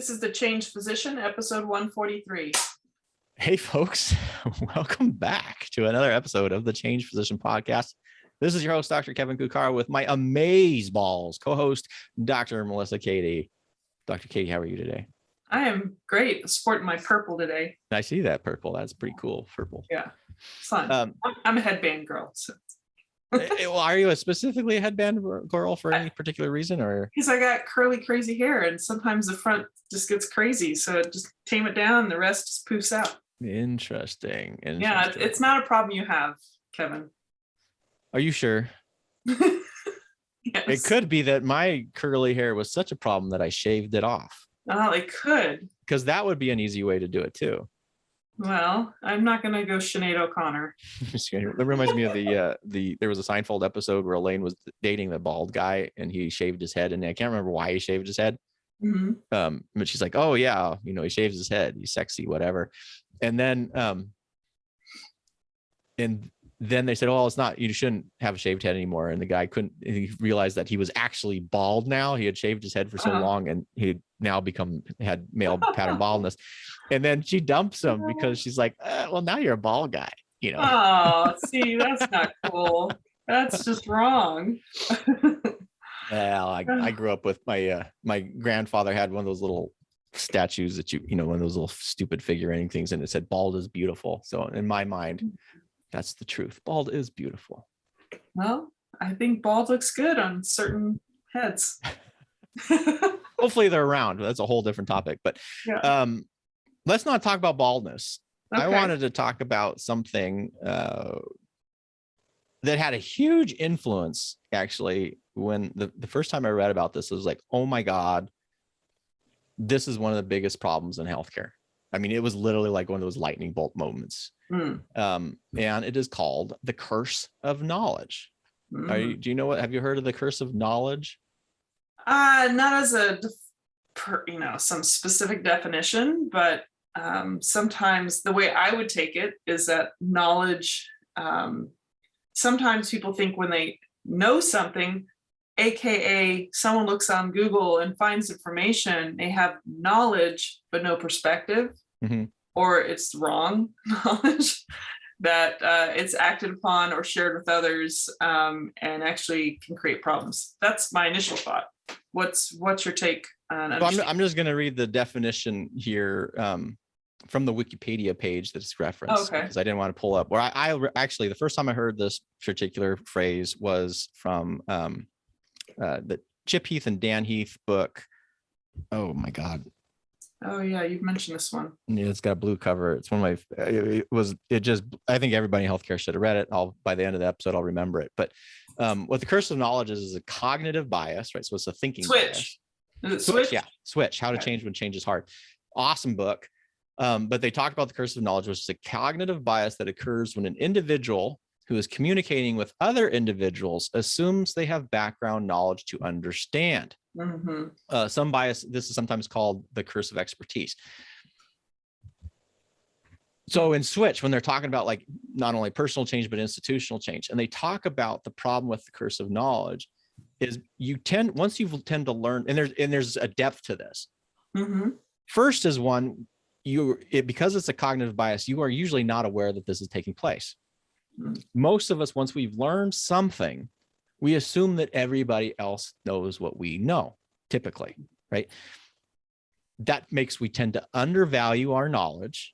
This is the Changed Physician, episode 143. Hey, folks, welcome back to another episode of the Changed Physician podcast. This is your host, Dr. Kevin Cuccaro, with my amazeballs co-host, Dr. Melissa Katie. Dr. Katie, how are you today? I am great. Sporting my purple today. I see that purple. That's pretty cool. Purple. Yeah, fun. I'm a headband girl. So. Well, are you specifically a headband girl for any particular reason, or? Because I got curly, crazy hair, and sometimes the front just gets crazy. So just tame it down, and the rest just poofs out. Interesting. Yeah, it's not a problem you have, Kevin. Are you sure? Yes. It could be that my curly hair was such a problem that I shaved it off. Oh, it could. Because that would be an easy way to do it too. Well, I'm not going to go Sinead O'Connor. That reminds me of there was a Seinfeld episode where Elaine was dating the bald guy and he shaved his head, and I can't remember why he shaved his head. Mm-hmm. But she's like, oh yeah, he shaves his head, he's sexy, whatever. And then they said, oh, it's not, you shouldn't have a shaved head anymore. And the guy he realized that he was actually bald now. He had shaved his head for so long, and he now had male pattern baldness. And then she dumps him because she's like, well, now you're a bald guy, Oh, see, that's not cool. That's just wrong. Well, I grew up with my grandfather had one of those little statues that one of those little stupid figurine things, and it said bald is beautiful. So in my mind, that's the truth. Bald is beautiful. Well, I think bald looks good on certain heads. Hopefully they're around. That's a whole different topic. But yeah. Let's not talk about baldness. Okay. I wanted to talk about something that had a huge influence, actually, when the first time I read about this, I was like, oh my God, this is one of the biggest problems in healthcare. I mean, it was literally like one of those lightning bolt moments. And it is called the curse of knowledge. Do you know have you heard of the curse of knowledge? Not as some specific definition, but sometimes the way I would take it is that knowledge, sometimes people think when they know something, AKA someone looks on Google and finds information, they have knowledge, but no perspective. Mm-hmm. Or it's wrong knowledge that it's acted upon or shared with others, and actually can create problems. That's my initial thought. What's your take on? I'm just going to read the definition here from the Wikipedia page that's referenced, because I didn't want to pull up. Where I actually, the first time I heard this particular phrase was from the Chip Heath and Dan Heath book. Oh my God. Oh yeah, you've mentioned this one. Yeah, it's got a blue cover. It's one of my. I think everybody in healthcare should have read it. By the end of the episode, I'll remember it. But what the curse of knowledge is a cognitive bias, right? So it's a thinking switch. Bias. Is it switch? Yeah, switch. How to change when change is hard. Awesome book. But they talk about the curse of knowledge, which is a cognitive bias that occurs when an individual who is communicating with other individuals assumes they have background knowledge to understand. Mm-hmm. Some bias, this is sometimes called the curse of expertise. So in Switch, when they're talking about like not only personal change, but institutional change, and they talk about the problem with the curse of knowledge is once you tend to learn, and there's a depth to this. Mm-hmm. First is one, because it's a cognitive bias, you are usually not aware that this is taking place. Most of us, once we've learned something, we assume that everybody else knows what we know, typically, right? We tend to undervalue our knowledge.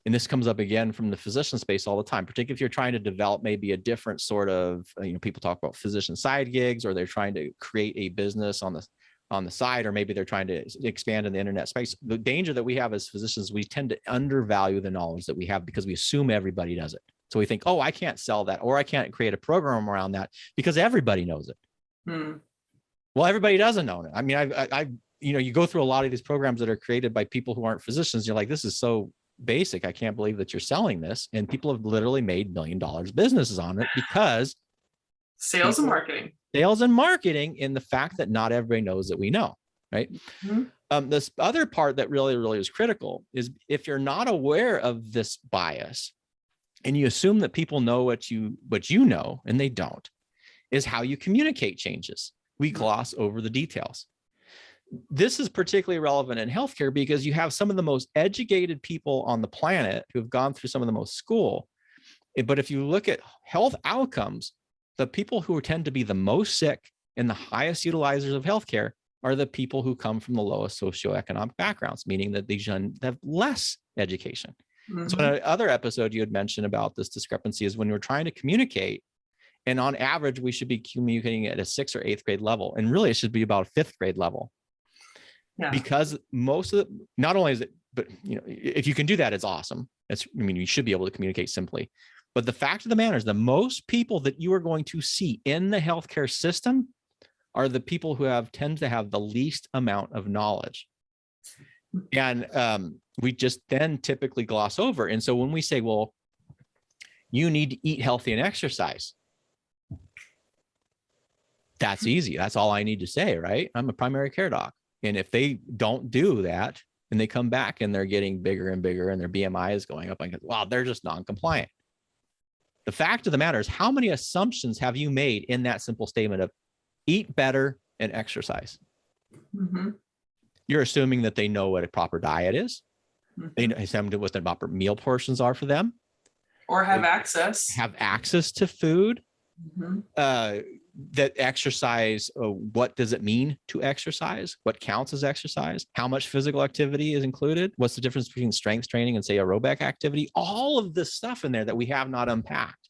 And this comes up again from the physician space all the time, particularly if you're trying to develop maybe a different sort of, people talk about physician side gigs, or they're trying to create a business on the side, or maybe they're trying to expand in the internet space. The danger that we have as physicians, we tend to undervalue the knowledge that we have because we assume everybody does it. So we think, oh, I can't sell that, or I can't create a program around that because everybody knows it. Well, everybody doesn't know it. I mean, you go through a lot of these programs that are created by people who aren't physicians. You're like, this is so basic. I can't believe that you're selling this. And people have literally made $1 million businesses on it because sales and marketing in the fact that not everybody knows that we know, right? Mm-hmm. This other part that really, really is critical is if you're not aware of this bias, and you assume that people know what you know, and they don't, is how you communicate changes. We gloss over the details. this is particularly relevant in healthcare because you have some of the most educated people on the planet who have gone through some of the most school. But if you look at health outcomes, the people who tend to be the most sick and the highest utilizers of healthcare are the people who come from the lowest socioeconomic backgrounds, meaning that they have less education. So in another episode, you had mentioned about this discrepancy is when you're trying to communicate, and on average, we should be communicating at a 6th or 8th grade level. And really, it should be about a 5th grade level. Yeah. Because most of the, not only is it, but if you can do that, it's awesome. You should be able to communicate simply. But the fact of the matter is the most people that you are going to see in the healthcare system are the people who tend to have the least amount of knowledge. And we just then typically gloss over. And so when we say, well, you need to eat healthy and exercise, that's easy. That's all I need to say, right? I'm a primary care doc. And if they don't do that and they come back and they're getting bigger and bigger and their BMI is going up, I go, wow, they're just non-compliant. The fact of the matter is, how many assumptions have you made in that simple statement of eat better and exercise? You're assuming that they know what a proper diet is. They know what the proper meal portions are for them. Or have access. Have access to food. That exercise, what does it mean to exercise? What counts as exercise? How much physical activity is included? What's the difference between strength training and, say, aerobic activity? All of this stuff in there that we have not unpacked.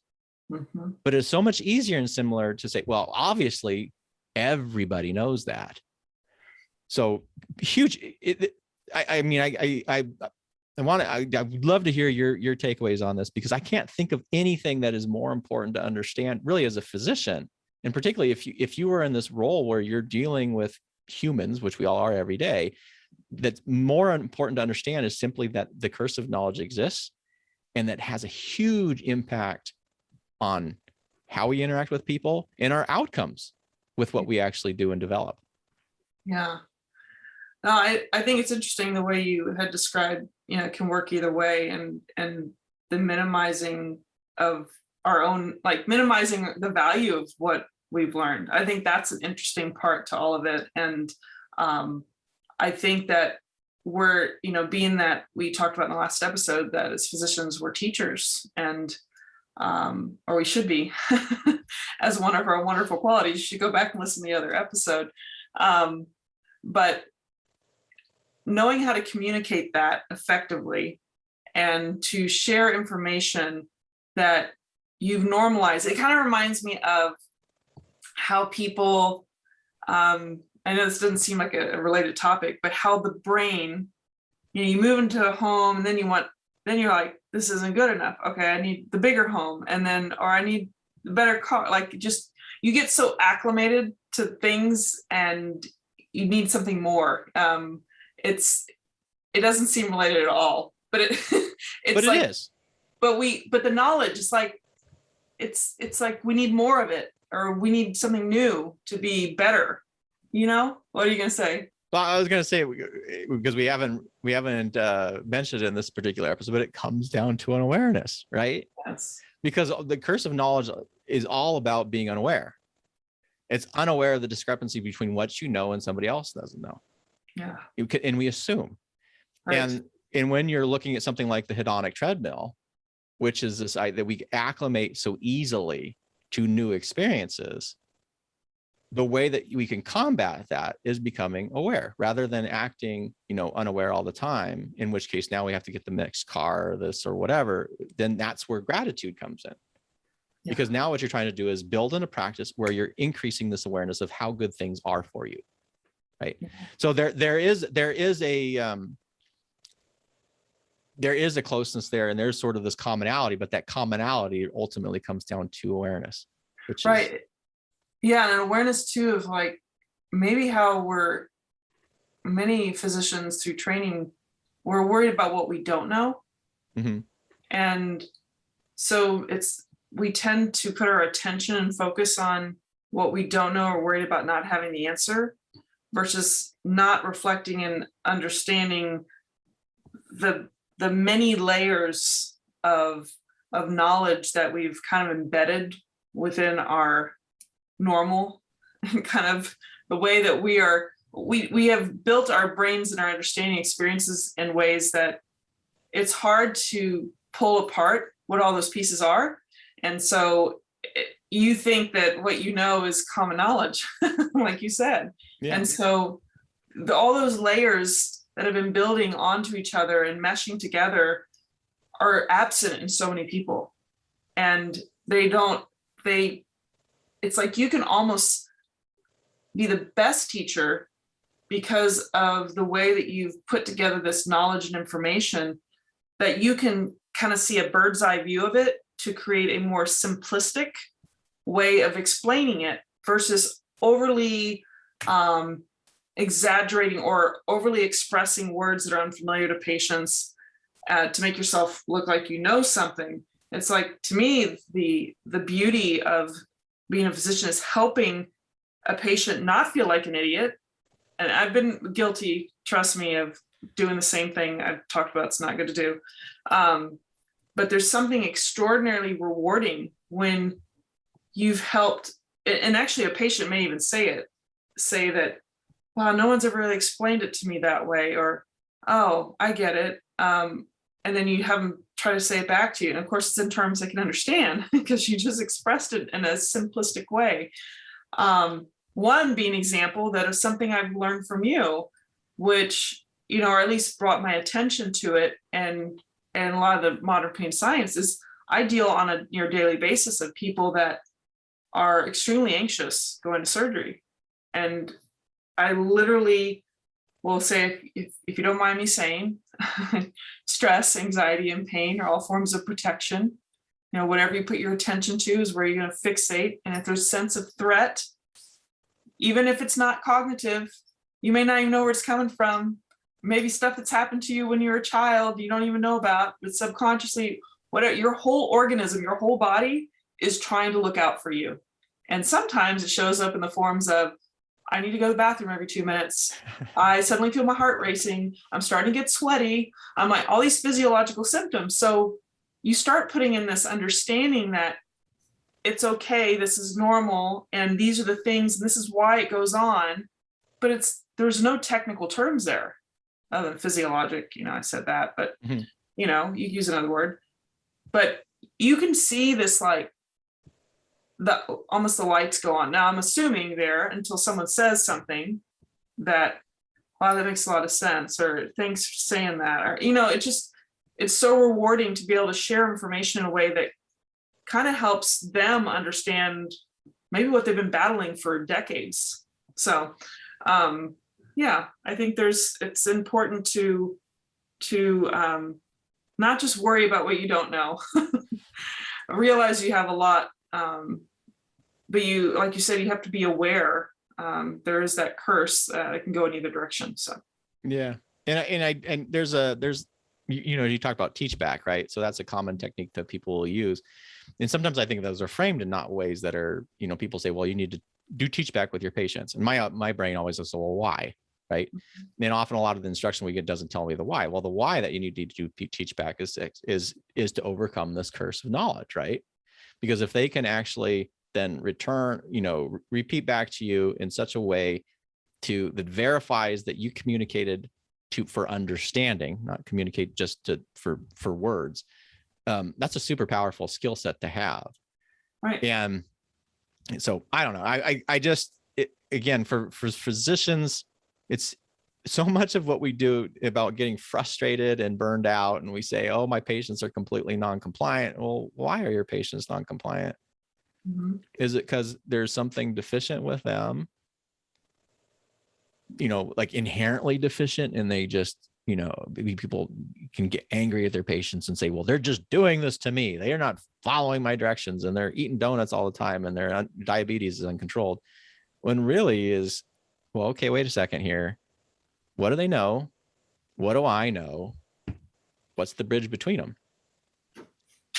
But it's so much easier and similar to say, well, obviously, everybody knows that. So huge. I would love to hear your takeaways on this, because I can't think of anything that is more important to understand, really, as a physician. And particularly if you are in this role where you're dealing with humans, which we all are every day, that's more important to understand is simply that the curse of knowledge exists, and that has a huge impact on how we interact with people and our outcomes with what we actually do and develop. Yeah. No, I think it's interesting the way you had described, it can work either way, and the minimizing of our own, like minimizing the value of what we've learned. I think that's an interesting part to all of it. And I think that we're, being that we talked about in the last episode that as physicians, we're teachers, and or we should be as one of our wonderful qualities. You should go back and listen to the other episode. But knowing how to communicate that effectively and to share information that you've normalized, it kind of reminds me of how people, I know this doesn't seem like a related topic, but how the brain, you move into a home and then you're like, this isn't good enough. Okay, I need the bigger home, or I need the better car. Like, you get so acclimated to things and you need something more. It doesn't seem related at all, but it's but like, it is. But the knowledge is like, it's like we need more of it, or we need something new to be better. What are you gonna say? Well, I was gonna say, because we haven't mentioned it in this particular episode, but it comes down to an awareness, right? Yes. Because the curse of knowledge is all about being unaware. It's unaware of the discrepancy between what you know and somebody else doesn't know. Yeah. And we assume. Right. And when you're looking at something like the hedonic treadmill, which is this idea that we acclimate so easily to new experiences, the way that we can combat that is becoming aware rather than acting, unaware all the time, in which case now we have to get the next car or this or whatever. Then that's where gratitude comes in. Yeah. Because now what you're trying to do is build in a practice where you're increasing this awareness of how good things are for you. Right. Yeah. So there is a closeness there, and there's sort of this commonality, but that commonality ultimately comes down to awareness, which right. is, yeah, and an awareness too of like maybe how many physicians through training, we're worried about what we don't know. And so we tend to put our attention and focus on what we don't know, or worried about not having the answer, versus not reflecting and understanding the many layers of knowledge that we've kind of embedded within our normal, and kind of the way that we are we have built our brains and our understanding experiences in ways that it's hard to pull apart what all those pieces are. And so you think that what you know is common knowledge, like you said. Yeah. And so all those layers that have been building onto each other and meshing together are absent in so many people. And it's like you can almost be the best teacher because of the way that you've put together this knowledge and information, that you can kind of see a bird's eye view of it to create a more simplistic way of explaining it versus overly exaggerating or overly expressing words that are unfamiliar to patients to make yourself look like you know something. It's like, to me, the beauty of being a physician is helping a patient not feel like an idiot. And I've been guilty, trust me, of doing the same thing I've talked about. It's not good to do. But there's something extraordinarily rewarding when you've helped, and actually a patient may even say that, wow, no one's ever really explained it to me that way, or, oh, I get it. And then you have them try to say it back to you. And of course, it's in terms I can understand because you just expressed it in a simplistic way. One being an example that of something I've learned from you, which, or at least brought my attention to it, and a lot of the modern pain science is I deal on a near daily basis of people that are extremely anxious going to surgery. And I literally will say, if you don't mind me saying, stress, anxiety, and pain are all forms of protection. Whatever you put your attention to is where you're going to fixate. And if there's a sense of threat, even if it's not cognitive, you may not even know where it's coming from. Maybe stuff that's happened to you when you were a child you don't even know about, but subconsciously, your whole organism, your whole body is trying to look out for you. And sometimes it shows up in the forms of, I need to go to the bathroom every 2 minutes. I suddenly feel my heart racing. I'm starting to get sweaty. I'm like, all these physiological symptoms. So you start putting in this understanding that it's okay, this is normal, and these are the things, and this is why it goes on. But there's no technical terms there other than physiologic. I said that, but you use another word. But you can see this, like, almost the lights go on. Now I'm assuming there until someone says something that, wow, that makes a lot of sense, or thanks for saying that, or it's so rewarding to be able to share information in a way that kind of helps them understand maybe what they've been battling for decades. So yeah, I think it's important to not just worry about what you don't know. Realize you have a lot, but you, like you said, you have to be aware. There is that curse that can go in either direction. So yeah, and there's you talk about teach back, right? So that's a common technique that people will use, and sometimes I think those are framed in not ways that are, people say, well, you need to do teach back with your patients, and my brain always says, well, why? Right. And often a lot of the instruction we get doesn't tell me the why. Well, the why that you need to do teach back is to overcome this curse of knowledge, right? Because if they can actually then return, repeat back to you in such a way that verifies that you communicated for understanding, not communicate just for words. That's a super powerful skill set to have. Right. And so I don't know. Again, for physicians, it's so much of what we do about getting frustrated and burned out. And we say, oh, my patients are completely non-compliant. Well, why are your patients non-compliant? Mm-hmm. Is it because there's something deficient with them? Like inherently deficient, and they just, people can get angry at their patients and say, well, they're just doing this to me. They are not following my directions, and they're eating donuts all the time, and their diabetes is uncontrolled. When really is, well, okay, wait a second here. What do they know? What do I know? What's the bridge between them?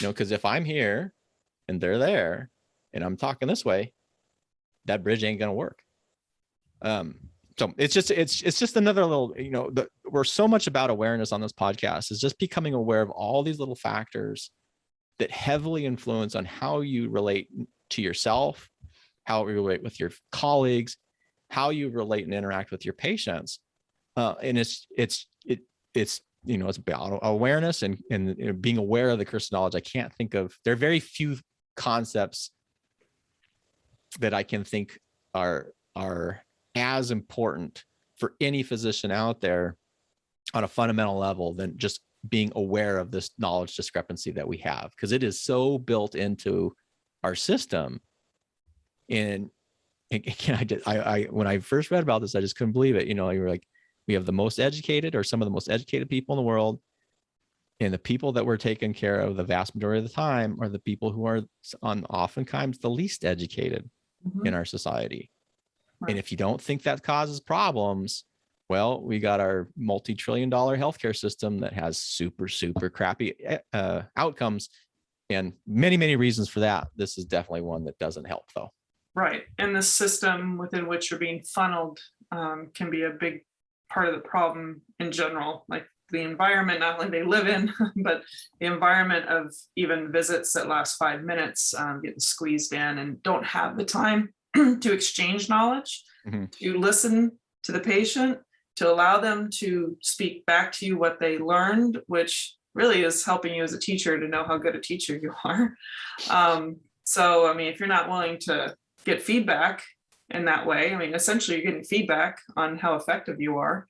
Because if I'm here and they're there and I'm talking this way, that bridge ain't going to work. So it's just another little, we're so much about awareness on this podcast, is just becoming aware of all these little factors that heavily influence on how you relate to yourself, how you relate with your colleagues, how you relate and interact with your patients. And it's it's about awareness and being aware of the curse of knowledge. I can't think of, there are very few concepts that I can think are as important for any physician out there on a fundamental level than just being aware of this knowledge discrepancy that we have, because it is so built into our system. And again, I when I first read about this, I just couldn't believe it. You know, you were like, we have the most educated, or some of the most educated people in the world, and the people that we're taking care of the vast majority of the time are the people who are oftentimes the least educated in our society. Right. And if you don't think that causes problems, well, we got our multi-trillion-dollar healthcare system that has super crappy outcomes, and many reasons for that. This is definitely one that doesn't help, though. Right. And the system within which you're being funneled can be a big part of the problem in general, like the environment not only they live in, but the environment of even visits that last 5 minutes, getting squeezed in and don't have the time to exchange knowledge, to listen to the patient, to allow them to speak back to you what they learned, which really is helping you as a teacher to know how good a teacher you are. So, I mean, if you're not willing to get feedback in that way, I mean, essentially you're getting feedback on how effective you are.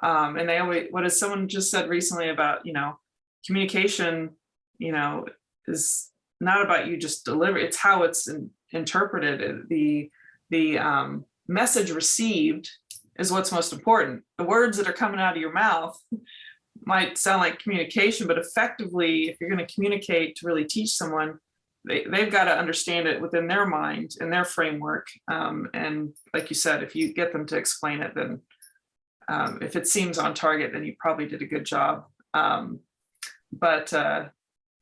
And they always, what has someone just said recently about, you know, communication, you know, is not about you just deliver, it's how it's interpreted. The message received is what's most important. The words that are coming out of your mouth might sound like communication, but effectively, if you're going to communicate to really teach someone, they've got to understand it within their mind and their framework. And like you said, if you get them to explain it, then if it seems on target, then you probably did a good job. But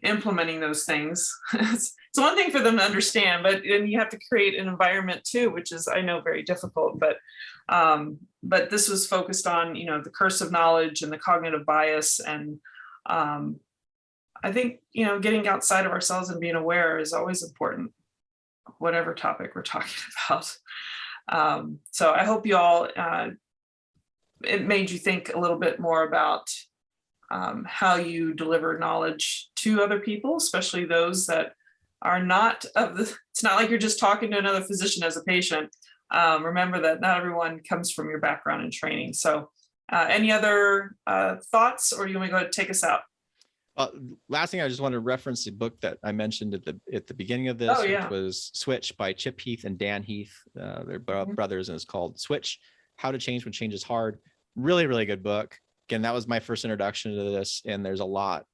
implementing those things, it's one thing for them to understand, but then you have to create an environment too, which is, I know, very difficult. But this was focused on, you know, the curse of knowledge and the cognitive bias. And I think, you know, getting outside of ourselves and being aware is always important, whatever topic we're talking about. So I hope you all, it made you think a little bit more about how you deliver knowledge to other people, especially those that are not of the, it's not like you're just talking to another physician as a patient. Remember that not everyone comes from your background and training. So any other thoughts, or do you want to go ahead and take us out? Last thing, I just want to reference the book that I mentioned at the beginning of this, which was Switch by Chip Heath and Dan Heath. They're brothers, and it's called Switch: How to Change When Change is Hard. Really good book. Again, that was my first introduction to this, and there's a lot,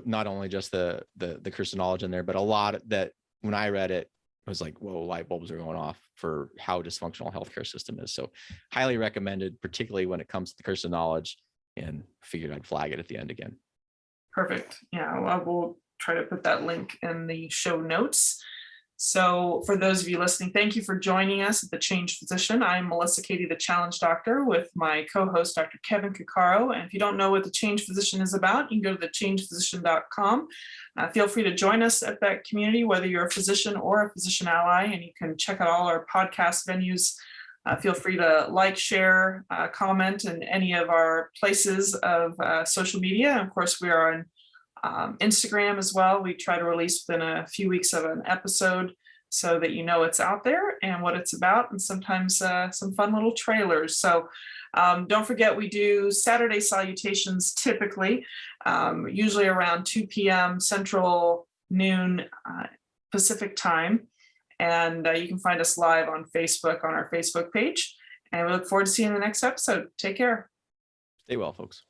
not only just the curse of knowledge in there, but a lot that when I read it, it was like, whoa, light bulbs are going off for how dysfunctional healthcare system is. So highly recommended, particularly when it comes to the curse of knowledge, and figured I'd flag it at the end again. Perfect. Yeah, well, we'll try to put that link in the show notes. So for those of you listening, thank you for joining us at The Change Physician. I'm Melissa Cady, the Challenge Doctor, with my co-host, Dr. Kevin Cuccaro. And if you don't know what The Change Physician is about, you can go to thechangephysician.com. Feel free to join us at that community, whether you're a physician or a physician ally, and you can check out all our podcast venues. Feel free to like, share, comment in any of our places of social media. And of course, we are on Instagram as well. We try to release within a few weeks of an episode so that you know it's out there and what it's about, and sometimes some fun little trailers. So don't forget, we do Saturday salutations typically, usually around 2 p.m. Central, noon Pacific time. And you can find us live on Facebook on our Facebook page. And we look forward to seeing you in the next episode. Take care. Stay well, folks.